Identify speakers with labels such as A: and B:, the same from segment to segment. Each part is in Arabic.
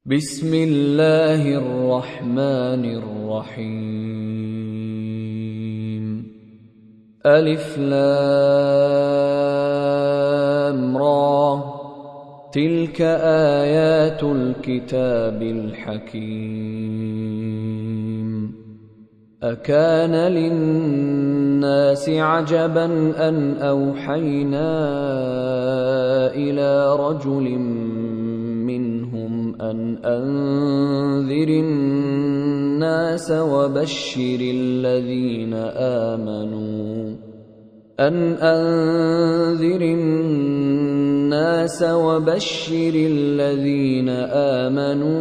A: بسم الله الرحمن الرحيم ألف لام را تلك آيات الكتاب الحكيم أكان للناس عجبا أن أوحينا إلى رجل منهم أن أنذر الناس وبشر الذين آمنوا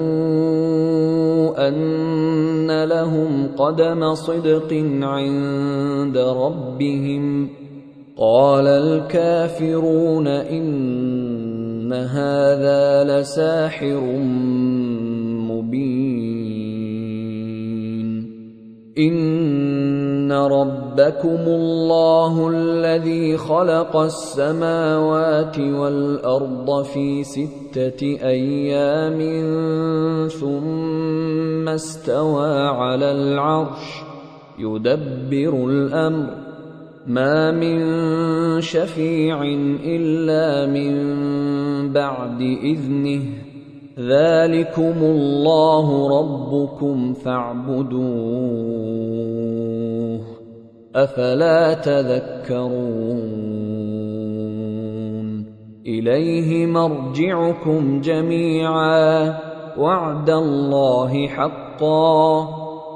A: أن لهم قدم صدق عند ربهم قال الكافرون إن هذا لساحر مبين إن ربكم الله الذي خلق السماوات والأرض في 6 أيام ثم استوى على العرش يدبر الأمر ما من شفيع إلا من بعد إذنه ذلكم الله ربكم فاعبدوه أفلا تذكرون إليه مرجعكم جميعا وعد الله حقا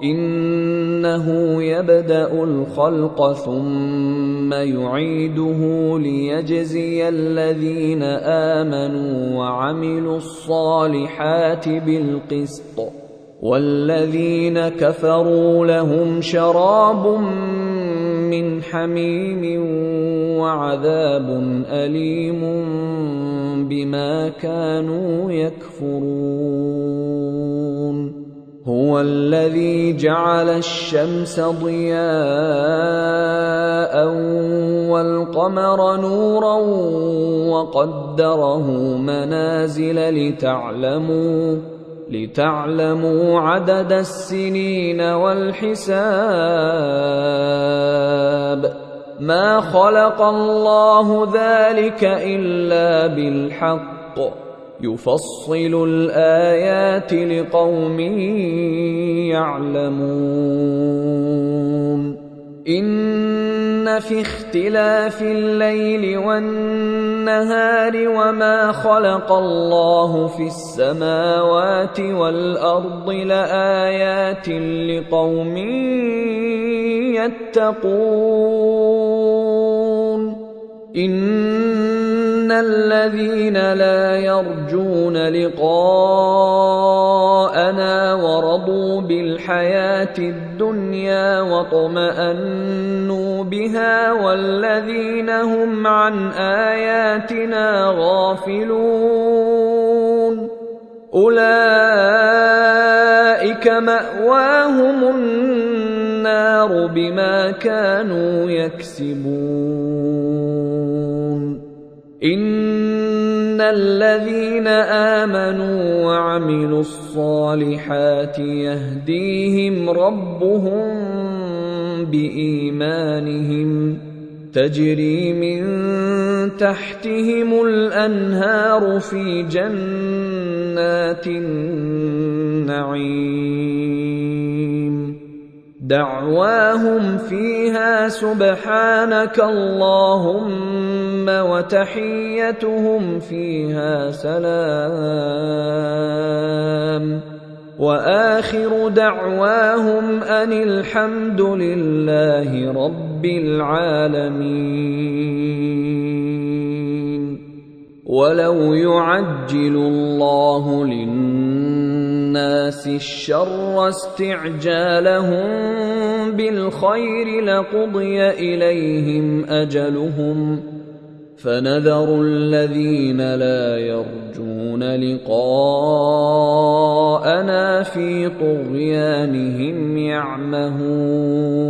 A: إنه يبدأ الخلق ثم يعيده ليجزي الذين آمنوا وعملوا الصالحات بالقسط والذين كفروا لهم شراب من حميم وعذاب أليم بما كانوا يكفرون هو الذي جعل الشمس ضياء والقمر نورا وقدره منازل لتعلموا عدد السنين والحساب ما خلق الله ذلك إلا بالحق يفصل الآيات لقوم يعلمون إن في اختلاف الليل والنهار وما خلق الله في السماوات والأرض لآيات لقوم يتقون إن الذين لا يرجون لقاءنا ورضوا بالحياة الدنيا واطمأنوا بها والذين هم عن آياتنا غافلون أولئك مأواهم النار بما كانوا يكسبون إن الذين آمنوا وعملوا الصالحات يهديهم ربهم بإيمانهم تجري من تحتهم الأنهار في جنات النعيم دعواهم فيها سبحانك اللهم وتحيتهم فيها سلام وآخر دعواهم أن الحمد لله رب العالمين ولو يعجل الله للناس الشر استعجالهم بالخير لقضي إليهم أجلهم فنذر الذين لا يرجون لقاءنا في طغيانهم يعمهون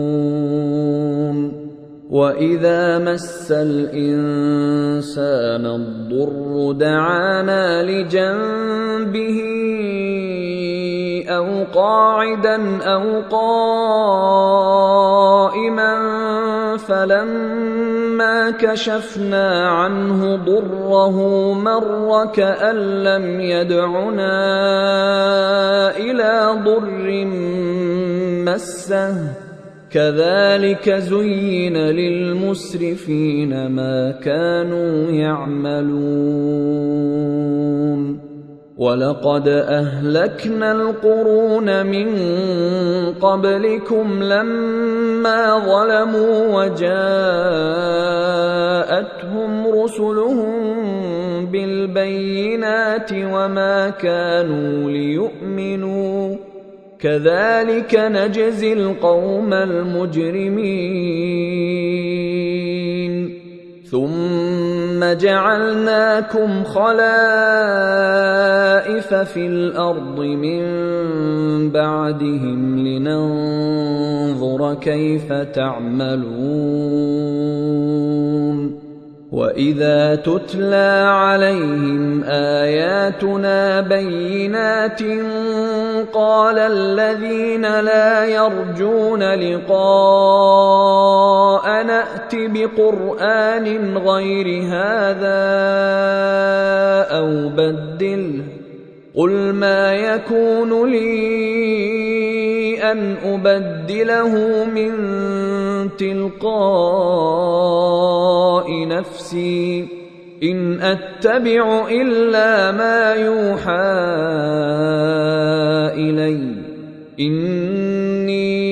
A: وَإِذَا مَسَّ الْإِنسَانَ الضُّرُّ دَعَانَا لِجَنبِهِ ولو قاعدا أو قائما فلما كشفنا عنه ضره مر كأن لم يدعنا إلى ضر مسه كذلك زين للمسرفين ما كانوا يعملون ولقد أهلكنا القرون من قبلكم لما ظلموا وجاءتهم رسلهم بالبينات وما كانوا ليؤمنوا كذلك نجزي القوم المجرمين ثم جعلناكم خلائف في الأرض من بعدهم لننظر كيف تعملون وإذا تتلى عليهم آياتنا بينات قال الذين لا يرجون لقاء نأت بقرآن غير هذا أو بدله قل ما يكون لي أن أبدله من تلقاء نفسي إن أتبع إلا ما يوحى إلي إني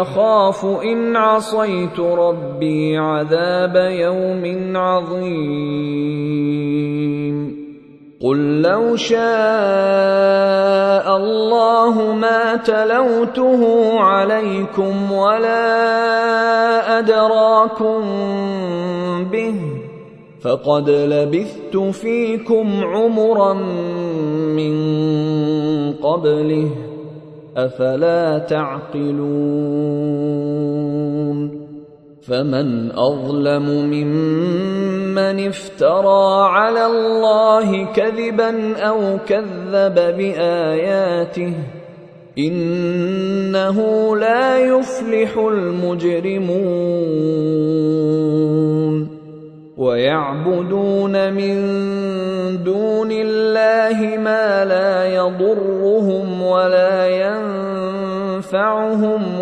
A: أخاف إن عصيت ربي عذاب يوم عظيم قل لو شاء الله ما تلوته عليكم ولا أدراكم به فقد لبثت فيكم عمرا من قبله أفلا تعقلون فمن أظلم ممن افترى على الله كذبا أو كذب بآياته إنه لا يفلح المجرمون ويعبدون من دون الله ما لا يضرهم ولا ينفعهم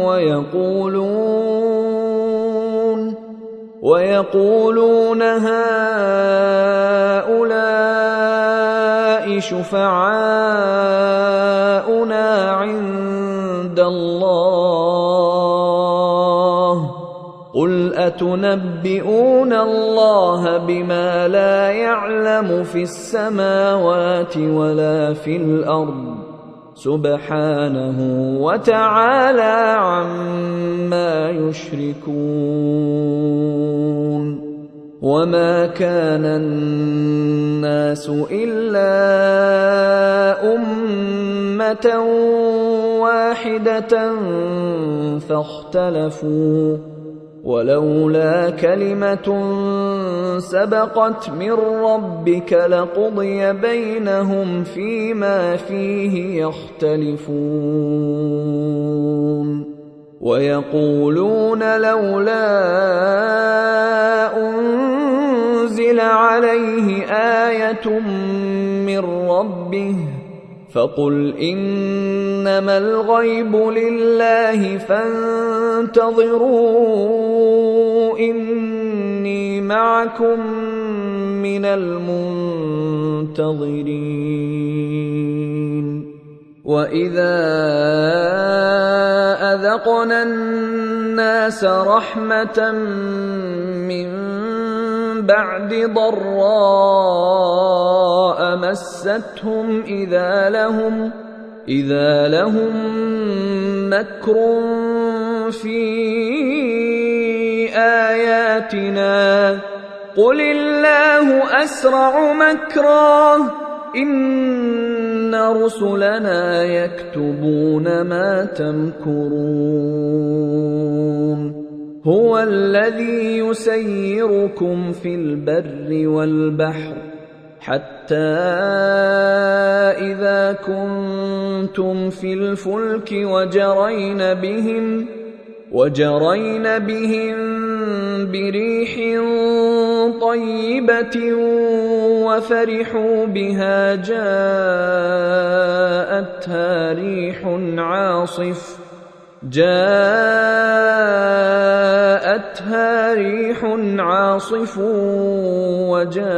A: ويقولون هؤلاء شفعاؤنا عند الله قل أتنبئون الله بما لا يعلم في السماوات ولا في الأرض سبحانه وتعالى عما يشركون وما كان الناس إلا أمة واحدة فاختلفوا ولولا كلمة سبقت من ربك لقضي بينهم فيما فيه يختلفون ويقولون لولا أنزل عليه آية من ربه فقل إنما الغيب لله فانتظروا إني معكم من المنتظرين وإذا أذقنا الناس رحمة من بعد ضراء مستهم إذا لهم مكر في آياتنا قل الله أسرع مكرا إن رسلنا يكتبون ما تمكرون هو الذي يسيركم في البر والبحر حتى إذا كنتم كنتم في الفلك وجرين بهم بريح طيبة وفرحوا بها جاءتها ريح عاصف وجاءهم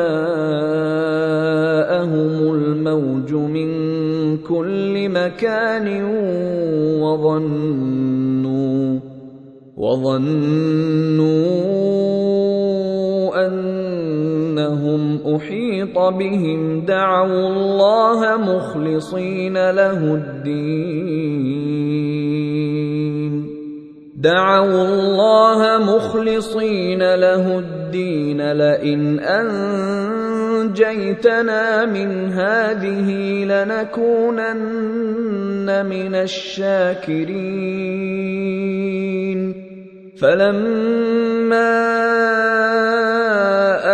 A: الموج من كل مكان وظنوا أنهم أحيط بهم دعوا الله مخلصين له الدين لئن أنجيتنا من هذه لنكونن من الشاكرين فلما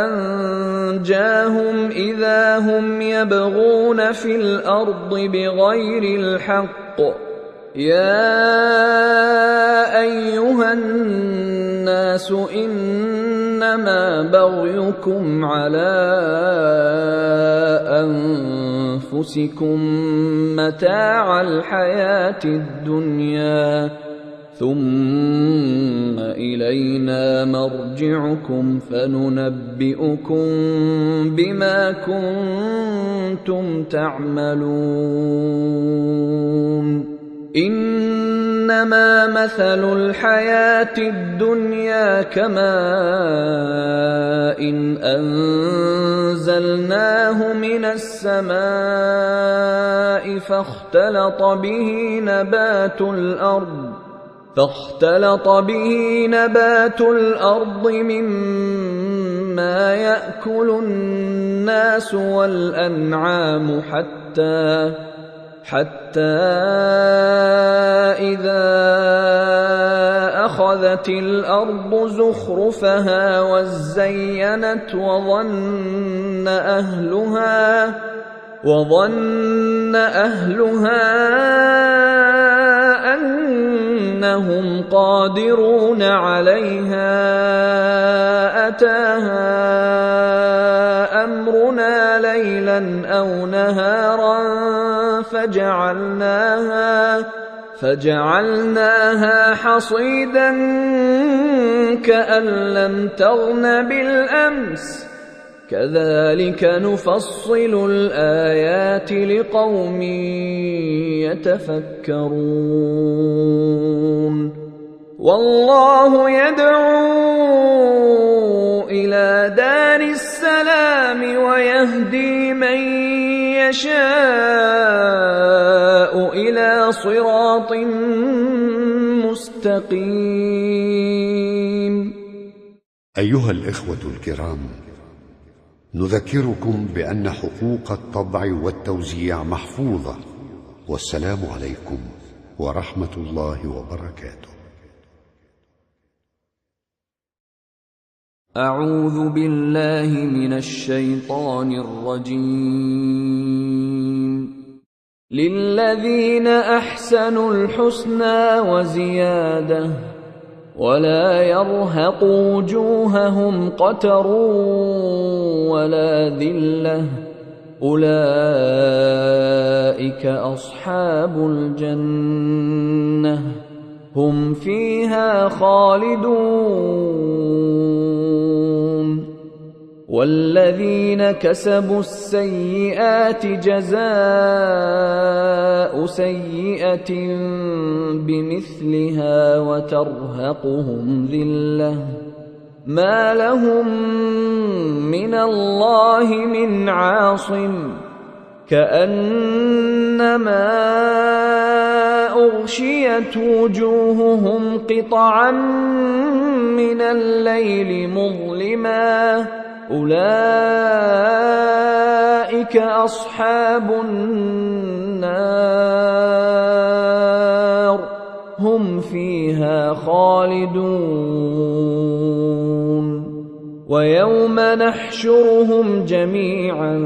A: أنجاهم إذا هم يبغون في الأرض بغير الحق يا أيها الناس إنما بغيكم على أنفسكم متاع الحياة الدنيا ثم إلينا مرجعكم فننبئكم بما كنتم تعملون إنما مثل الحياة الدنيا كماء إن أنزلناه من السماء فاختلط به نبات الأرض مما يأكل الناس والأنعام حتى إذا أخذت الأرض زخرفها وزينت وظن أهلها أنهم قادرون عليها أتاها أمرنا ليلا أو نهارا فجعلناها حصيدا كأن لم تغن بالأمس كذلك نفصل الآيات لقوم يتفكرون والله يدعو إلى دار السلام ويهدي من يشاء إلى صراط مستقيم.
B: أيها الإخوة الكرام، نذكركم بأن حقوق الطبع والتوزيع محفوظة، والسلام عليكم ورحمة الله وبركاته.
A: أعوذ بالله من الشيطان الرجيم. للذين أحسنوا الحسنى وزيادة ولا يرهق وجوههم قتر ولا ذلة أولئك أصحاب الجنة هم فيها خالدون. والذين كسبوا السيئات جزاء سيئة بمثلها وترهقهم ذلة ما لهم من الله من عاصم كأنما أغشيت وجوههم قطعا من الليل مظلما أولئك أصحاب النار هم فيها خالدون. ويوم نحشرهم جميعا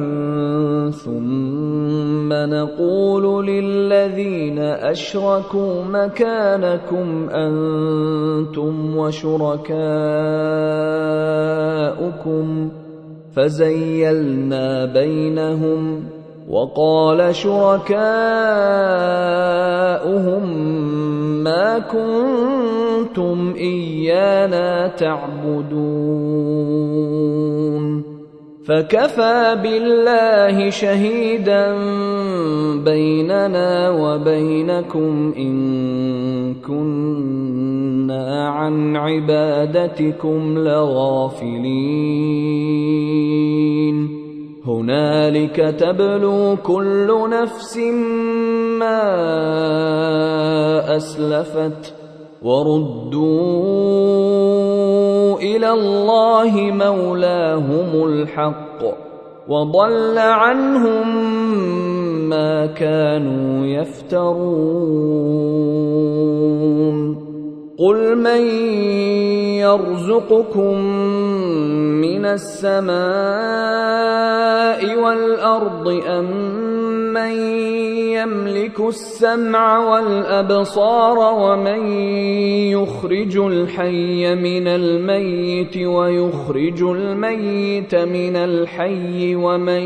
A: ثم نقول للذين أشركوا مكانكم أنتم وشركاؤكم فزيلنا بينهم وقال شركاؤهم ما كنتم إيانا تعبدون فكفى بالله شهيدا بيننا وبينكم إن كنا عن عبادتكم لغافلين هنالك تبلو كل نفس ما أسلفت وردوا إلى الله مولاهم الحق وضل عنهم ما كانوا يفترون قل من يرزقكم من السماء والأرض أم من يملك السمع والأبصار ومن يخرج الحي من الميت ويخرج الميت من الحي ومن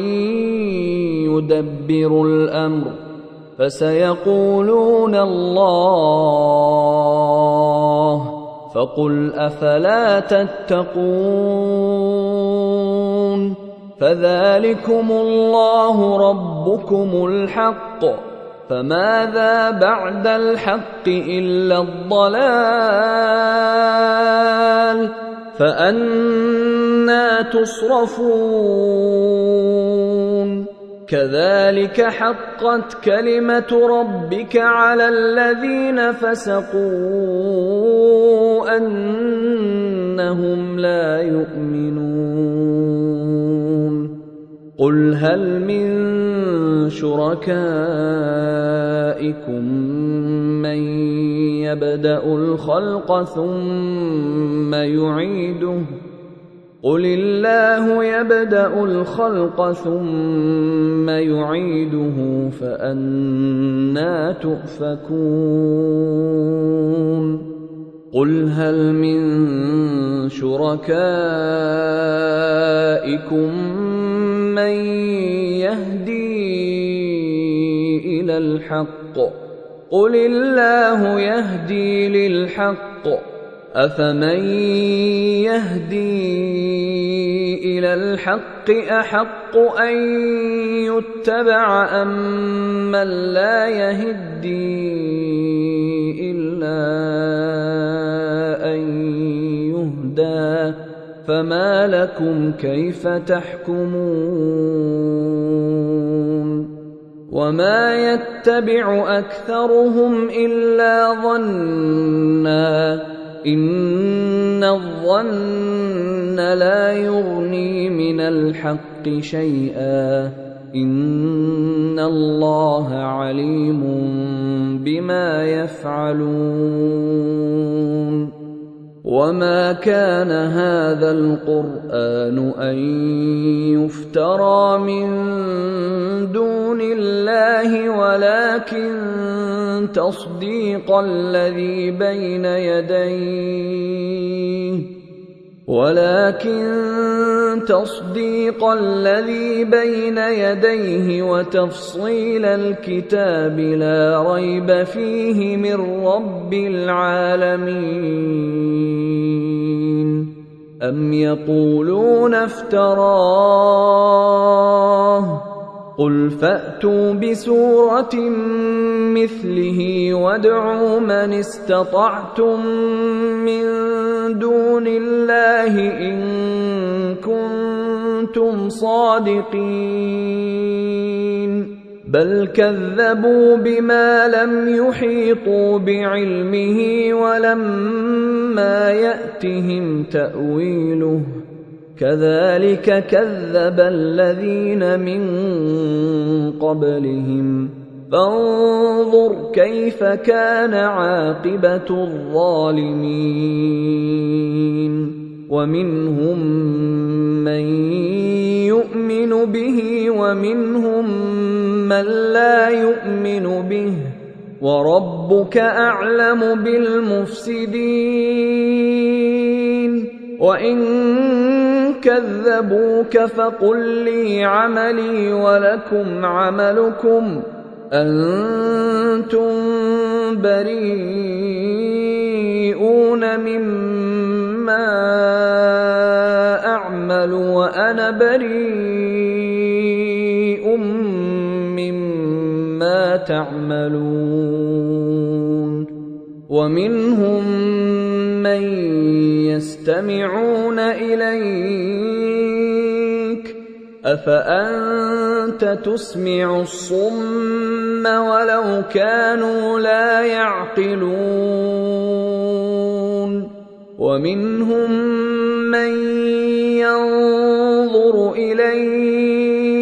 A: يدبر الأمر فسيقولون الله فقل أفلا تتقون فذلكم الله ربكم الحق فماذا بعد الحق إلا الضلال فأنى تصرفون كذلك حقت كلمة ربك على الذين فسقوا أنهم لا يؤمنون قل هل من شركائكم من يبدأ الخلق ثم يعيده قل الله يبدأ الخلق ثم يعيده فأنى تؤفكون قل هل من شركائكم من يهدي إلى الحق قل الله يهدي للحق أفمن يهدي إلى الحق أحق أن يتبع أم من لا يهدي إلا أن يهدى فما لكم كيف تحكمون وما يتبع أكثرهم إلا ظنًّا إن الظن لا يغني من الحق شيئا إن الله عليم بما يفعلون وما كان هذا القرآن أن يفترى من دون الله ولكن تصديق الذي بين يديه وتفصيل الكتاب لا ريب فيه من رب العالمين أم يقولون افتراه قل فأتوا بسورة مثله وادعوا من استطعتم من دون الله إن كنتم صادقين بل كذبوا بما لم يحيطوا بعلمه ولما يأتهم تأويله كذلك كذب الذين من قبلهم فانظر كيف كان عاقبة الظالمين ومنهم من يؤمن به ومنهم من لا يؤمن به وربك أعلم بالمفسدين وإن كذبوك فقل لي عملي ولكم عملكم أنتم بريئون مما أعمل وأنا بريء مما تعملون ومنهم من يستمعون إليك أفأنت تسمع الصم ولو كانوا لا يعقلون ومنهم من ينظر إليك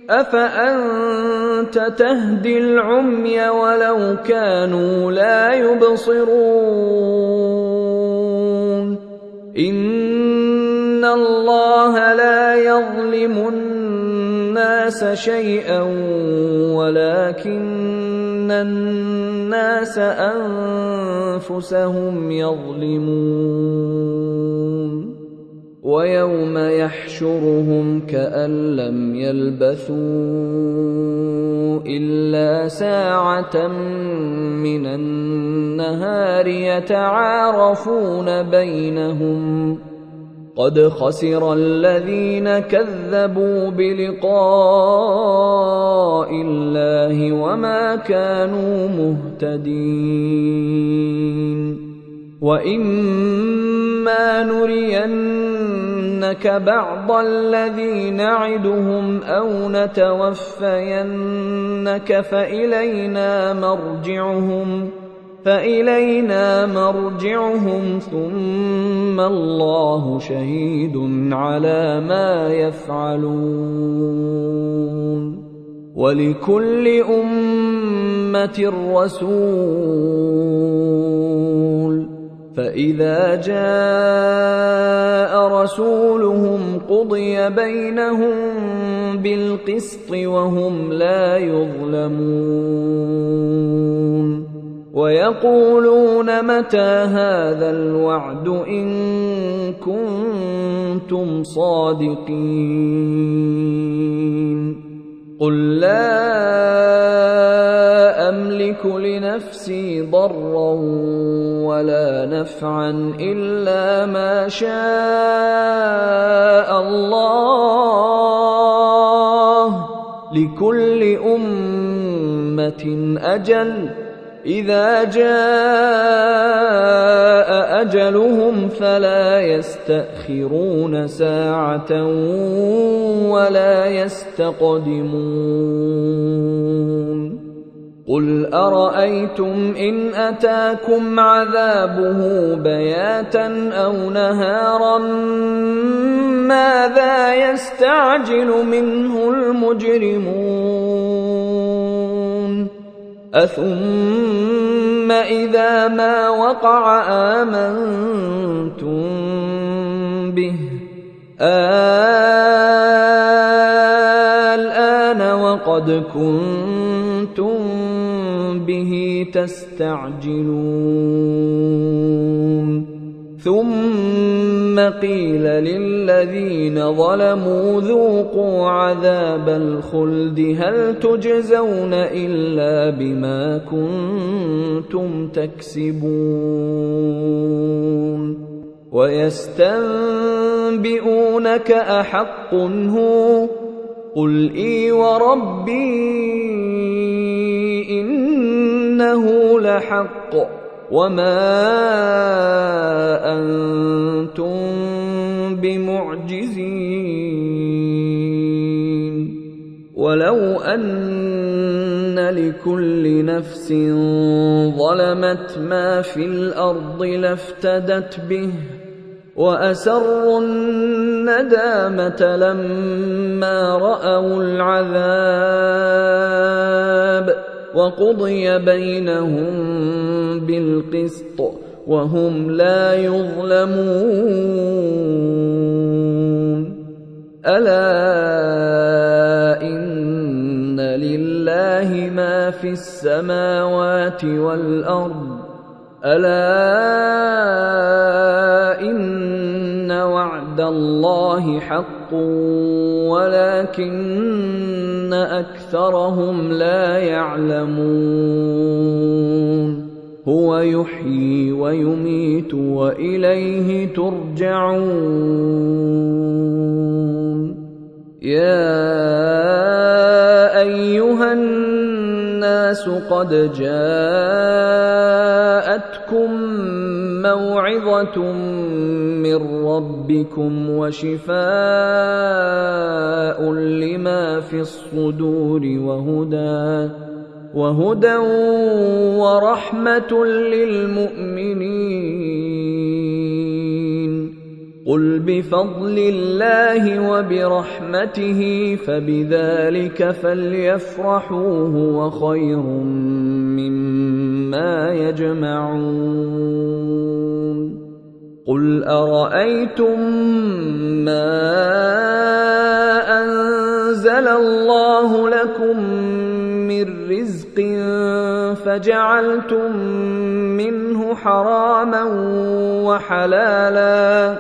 A: أفأنت تهدي العمي ولو كانوا لا يبصرون إن الله لا يظلم الناس شيئا ولكن الناس أنفسهم يظلمون ويوم يحشرهم كأن لم يلبثوا إلا ساعة من النهار يتعارفون بينهم قد خسر الذين كذبوا بلقاء الله وما كانوا مهتدين وإما نرينك بعض الذي نعدهم أو نتوفينك فإلينا مرجعهم ثم الله شهيد على ما يفعلون ولكل أمة رسول فإذا جاء رسولهم قضي بينهم بالقسط وهم لا يظلمون ويقولون متى هذا الوعد إن كنتم صادقين قل لا أملك لنفسي ضرا ولا نفعا إلا ما شاء الله لكل أمة أجل إذا جاء أجلهم فلا يستأخرون ساعة ولا يستقدمون قل أرأيتم إن أتاكم عذابه بياتا أو نهارا ماذا يستعجل منه المجرمون أثم إذا ما وقع آمنتم به الآن وقد كنتم به تستعجلون ثم قيل للذين ظلموا ذوقوا عذاب الخلد هل تجزون إلا بما كنتم تكسبون ويستنبئونك أحق هو قل إي وربي إنه لحق وما أنتم بمعجزين ولو أن لكل نفس ظلمت ما في الأرض لافتدت به وأسروا الندامة لما رأوا العذاب وقضي بينهم بالقسط وهم لا يظلمون ألا إن لله ما في السماوات والأرض ألا إن وعد الله حق ولكن أكثرهم لا يعلمون هو يحيي ويميت وإليه ترجعون يا أيها الناس قد جاءتكم موعظة من ربكم وشفاء لما في الصدور وهدى ورحمة للمؤمنين قل بفضل الله وبرحمته فبذلك فليفرحوا هو خير مما يجمعون قل أرأيتم ما أنزل الله لكم من رزق فجعلتم منه حراما وحلالا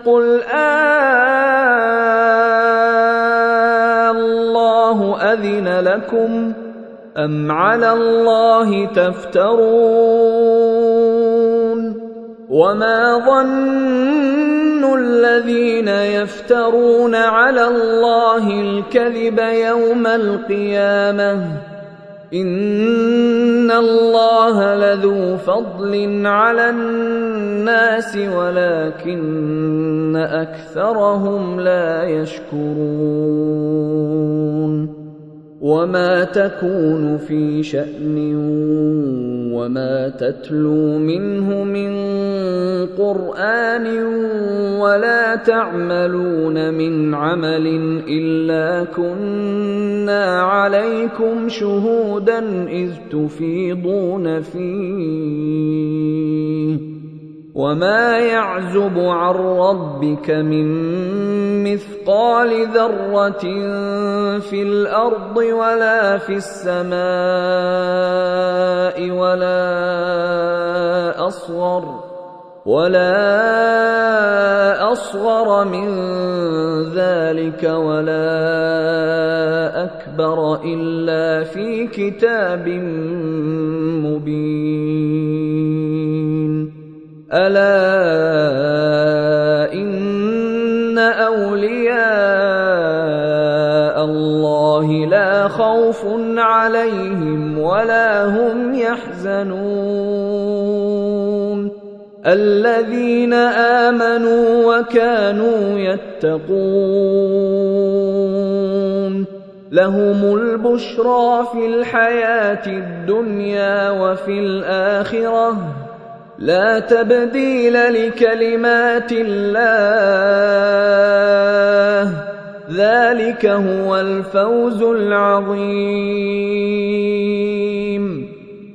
A: قل الله أذن لكم أم على الله تفترون وما ظن الذين يفترون على الله الكذب يوم القيامة إن الله لذو فضل على الناس ولكن أكثرهم لا يشكرون وما تكون في شأن وما تتلو منه من قرآن ولا تعملون من عمل إلا كنا عليكم شهودا إذ تفيضون فيه وما يعزب عن ربك من مثقال ذرة في الأرض ولا في السماء ولا أصغر من ذلك ولا أكبر إلا في كتاب مبين ألا إن أولياء الله لا خوف عليهم ولا هم يحزنون الذين آمنوا وكانوا يتقون لهم البشرى في الحياة الدنيا وفي الآخرة لا تبديل لكلمات الله ذلك هو الفوز العظيم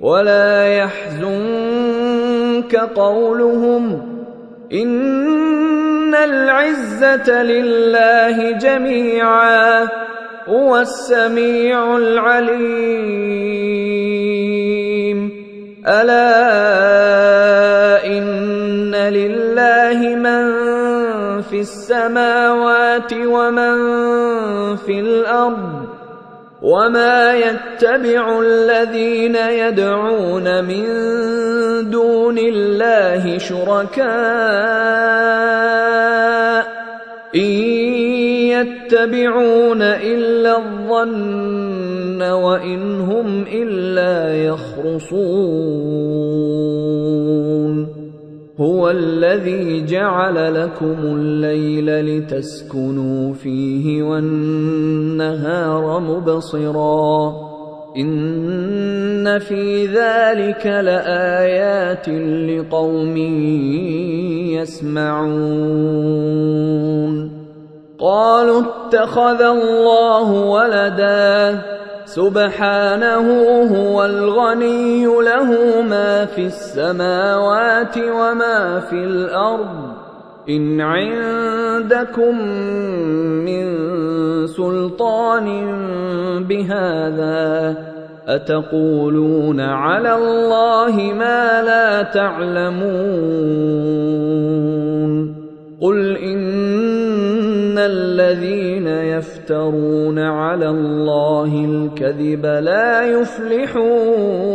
A: ولا يحزنك قولهم إن العزة لله جميعا هو السميع العليم ألا إن لله من في السماوات ومن في الأرض وما يتبع الذين يدعون من دون الله شركاء إن يتبعون إلا الظن وإن هم إلا يخرصون هو الذي جعل لكم الليل لتسكنوا فيه والنهار مبصرا إن في ذلك لآيات لقوم يسمعون قالوا اتخذ الله ولدا سبحانه هو الغني له ما في السماوات وما في الأرض إن عندكم من سلطان بهذا أتقولون على الله ما لا تعلمون قل إن الذين يفترون على الله الكذب لا يفلحون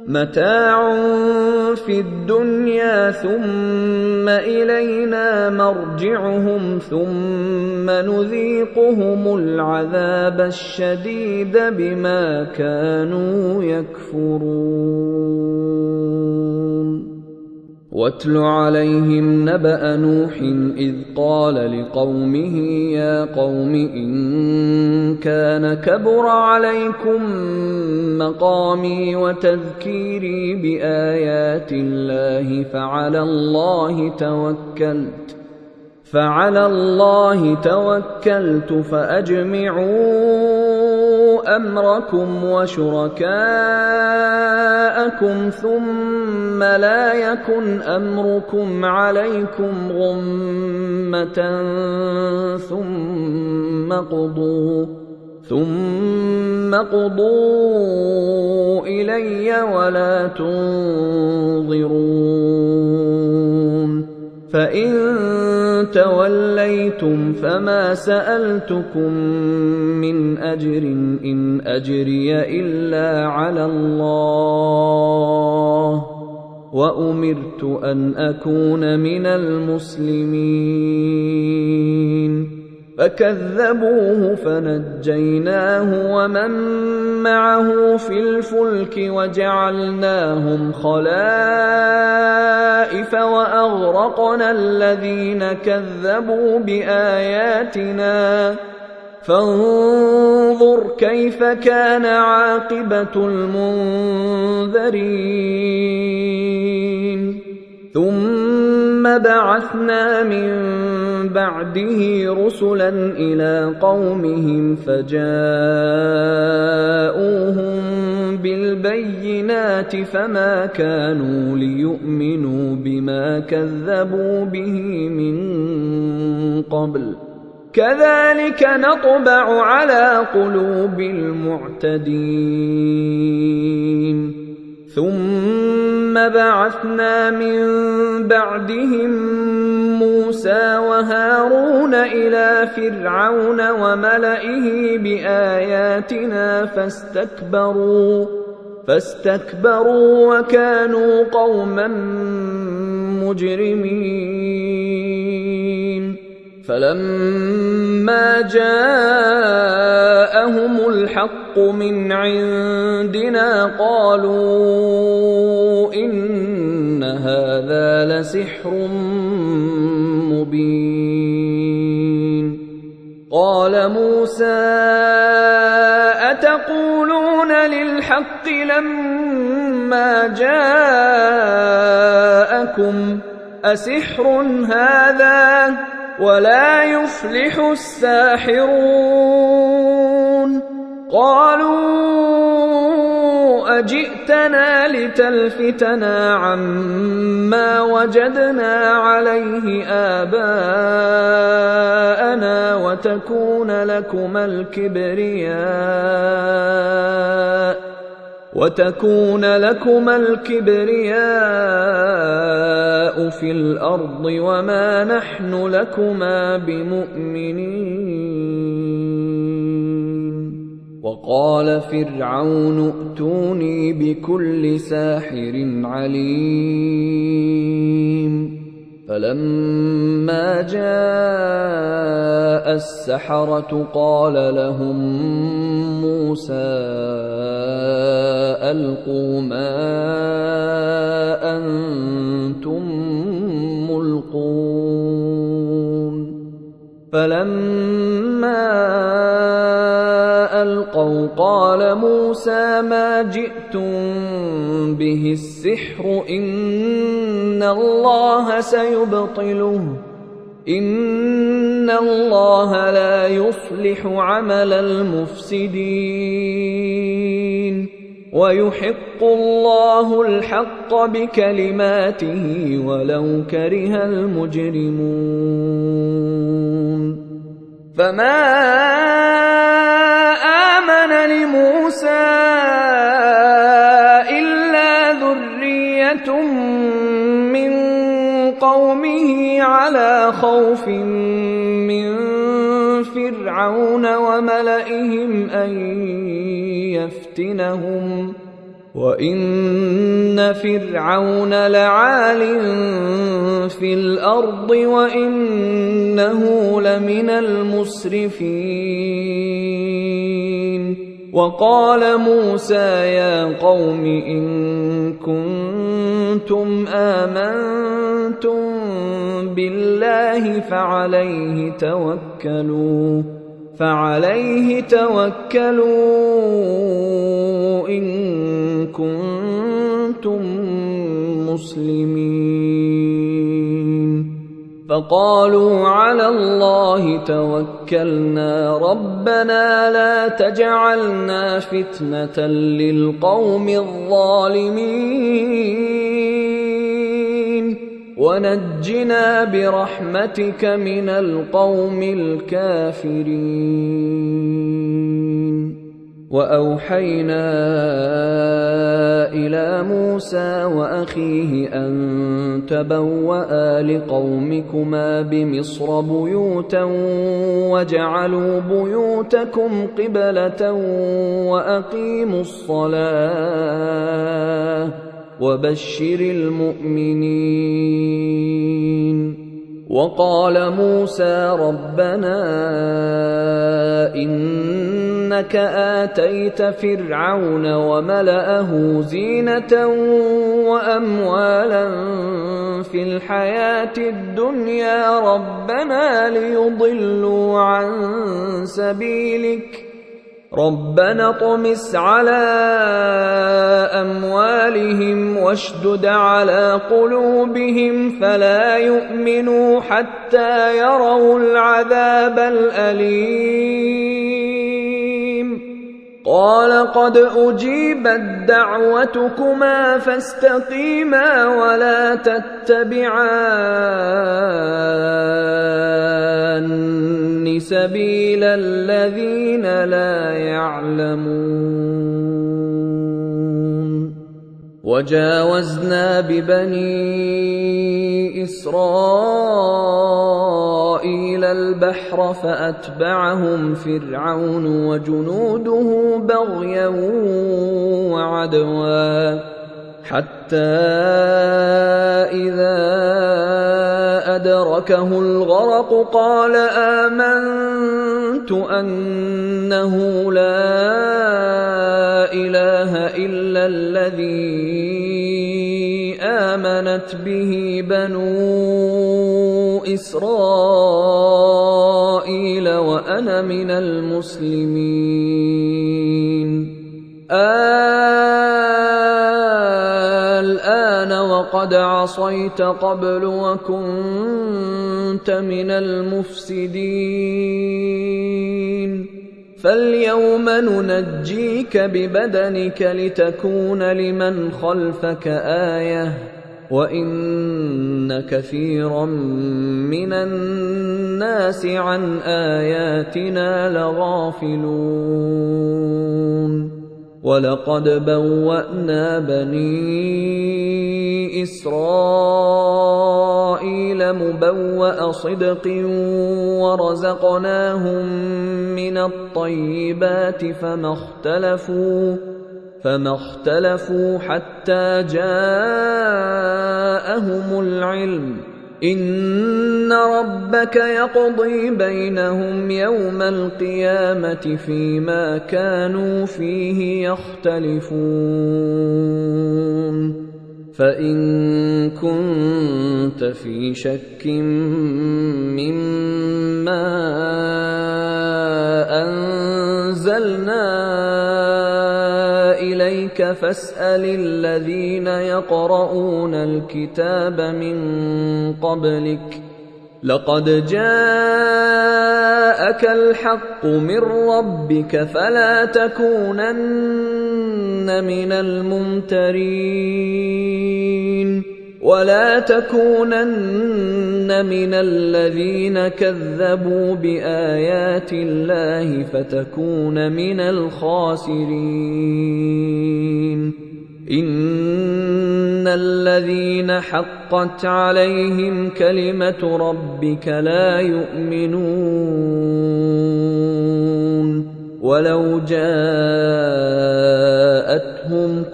A: متاع في الدنيا ثم إلينا مرجعهم ثم نذيقهم العذاب الشديد بما كانوا يكفرون واتل عليهم نبأ نوح إذ قال لقومه يا قوم إن كان كبر عليكم مقامي وتذكيري بآيات الله فعلى الله توكلت فأجمعوا أمركم وشركاءكم ثم لا يكن أمركم عليكم غمة ثم قضوا إلي ولا تنظرون فإن توليتم فما سألتكم من أجر إن أجري إلا على الله وأمرت أن أكون من المسلمين فكذبوه فنجيناه ومن معه في الفلك وجعلناهم خلائف وأغرقنا الذين كذبوا بآياتنا فانظر كيف كان عاقبة المنذرين ثم بعثنا من بعده رسلا إلى قومهم فجاءوهم بالبينات فما كانوا ليؤمنوا بما كذبوا به من قبل كذلك نطبع على قلوب المعتدين ثم بعثنا من بعدهم موسى وهارون إلى فرعون وملئه بآياتنا فاستكبروا وكانوا قوما مجرمين فلما جاءهم الحق من عندنا قالوا إن هذا لسحر مبين قال موسى أتقولون للحق لما جاءكم أسحر هذا ولا يفلح الساحرون قالوا أجئتنا لتلفتنا عما وجدنا عليه آباءنا وتكون لكما الكبرياء في الأرض وما نحن لكما بمؤمنين وقال فرعون ائتوني بكل ساحر عليم فلما جاء السحرة قال لهم موسى ألقوا ما أنتم ملقون فلما ألقوا قال موسى ما جئتم به السحر إن الله سيبطله إن الله لا يصلح عمل المفسدين ويحق الله الحق بكلماته ولو كره المجرمون فما آمن لموسى إلا ذرية من قومه على خوف من فرعون وملئهم أن يفتنهم وإن فرعون لعال في الأرض وإنه لمن المسرفين وقال موسى يا قوم إن كنتم آمنتم بالله فعليه توكلوا إن كنتم مسلمين فقالوا على الله توكلنا ربنا لا تجعلنا فتنة للقوم الظالمين ونجنا برحمتك من القوم الكافرين وأوحينا إلى موسى وأخيه أن تبوأ لقومكما بمصر بيوتا واجعلوا بيوتكم قبلة وأقيموا الصلاة وبشر المؤمنين وقال موسى ربنا إنك آتيت فرعون وملأه زينة وأموالا في الحياة الدنيا ربنا ليضلوا عن سبيلك ربنا اطمس على أموالهم واشدد على قلوبهم فلا يؤمنوا حتى يروا العذاب الأليم قال قد أجيبت دعوتكما فاستقيما ولا تتبعان سبيل الذين لا يعلمون وجاوزنا ببني إسرائيل البحر فأتبعهم فرعون وجنوده بغيا وعدوا حتى إذا أدركه الغرق قال آمنت أنه لا إله إلا الذي آمنت به بنو إسرائيل وأنا من المسلمين الآن وقد عصيت قبل وكنت من المفسدين فاليوم ننجيك ببدنك لتكون لمن خلفك آية وإن كثيرا من الناس عن آياتنا لغافلون ولقد بوأنا بني إسرائيل مبوأ صدق ورزقناهم من الطيبات فما اختلفوا حتى جاءهم العلم إن ربك يقضي بينهم يوم القيامة فيما كانوا فيه يختلفون فإن كنت في شك مما أنزلنا إليك فاسأل الذين يقرؤون الكتاب من قبلك لقد جاءك الحق من ربك فلا تكونن من الممترين ولا تكونن من الذين كذبوا بآيات الله فتكون من الخاسرين إن الذين حقت عليهم كلمة ربك لا يؤمنون ولو جاءتهم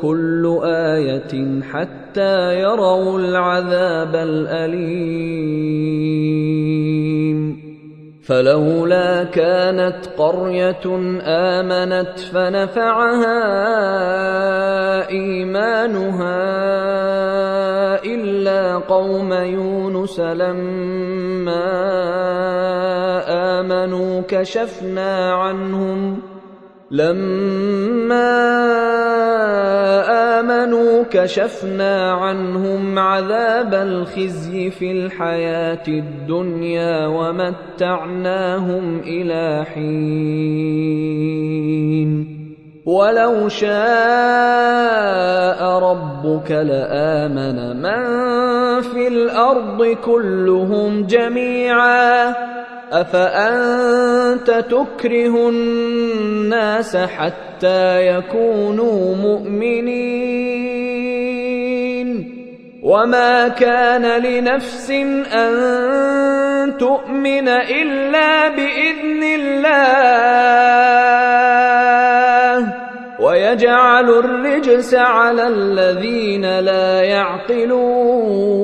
A: كل آية حتى يروا العذاب الأليم فلولا كانت قرية آمنت فنفعها إيمانها إلا قوم يونس لما آمنوا كشفنا عنهم عذاب الخزي في الحياة الدنيا ومتعناهم إلى حين ولو شاء ربك لآمن من في الأرض كلهم جميعا أفأنت تكره الناس حتى يكونوا مؤمنين وما كان لنفس أن تؤمن إلا بإذن الله ويجعل الرجس على الذين لا يعقلون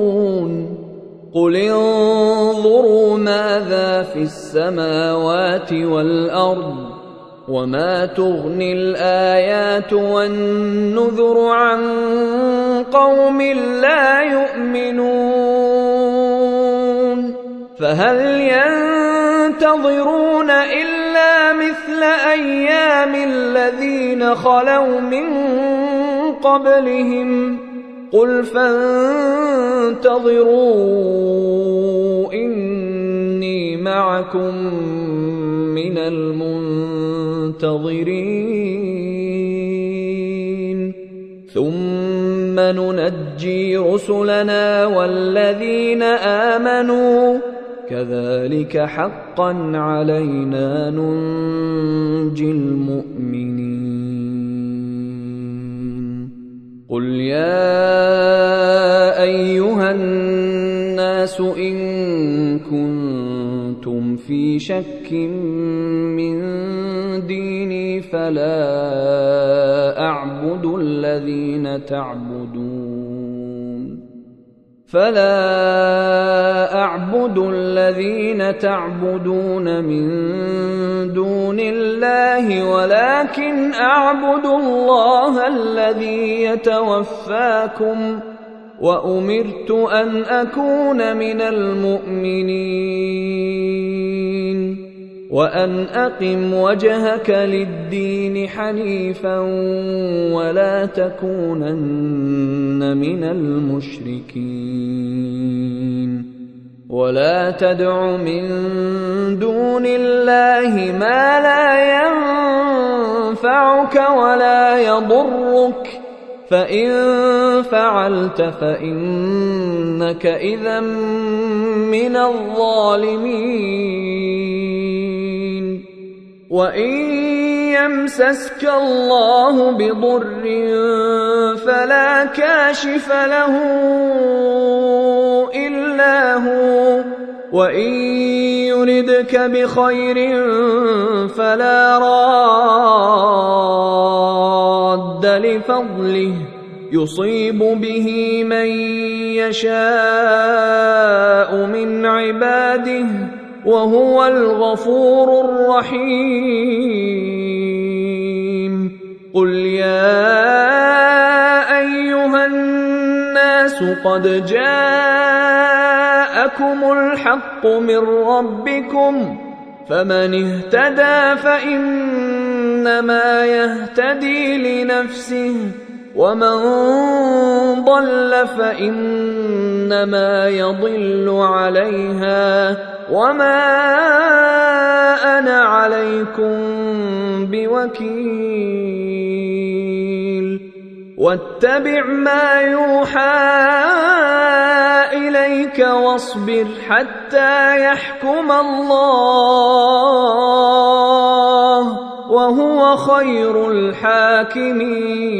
A: قل انظروا ماذا في السماوات والأرض وما تغني الآيات والنذر عن قوم لا يؤمنون فهل ينتظرون إلا مثل أيام الذين خلوا من قبلهم قل فانتظروا إني معكم من المنتظرين ثم ننجي رسلنا والذين آمنوا كذلك حقا علينا ننجي المؤمنين قل يا أيها الناس إن كنتم في شك من ديني فلا أعبد الذين تعبدون من دون الله ولكن أعبد الله الذي يتوفاكم وأمرت أن أكون من المؤمنين وأن أقم وجهك للدين حنيفا ولا تكونن من المشركين ولا تدع من دون الله ما لا ينفعك ولا يضرك فإن فعلت فإنك إذا من الظالمين وإن يمسسك الله بضر فلا كاشف له إلا هو وإن يردك بخير فلا راد لفضله يصيب به من يشاء من عباده وهو الغفور الرحيم قل يا أيها الناس قد جاءكم الحق من ربكم فمن اهتدى فإنما يهتدي لنفسه ومن ضل فإنما يضل عليها وما أنا عليكم بوكيل واتبع ما يوحى إليك واصبر حتى يحكم الله وهو خير الحاكمين.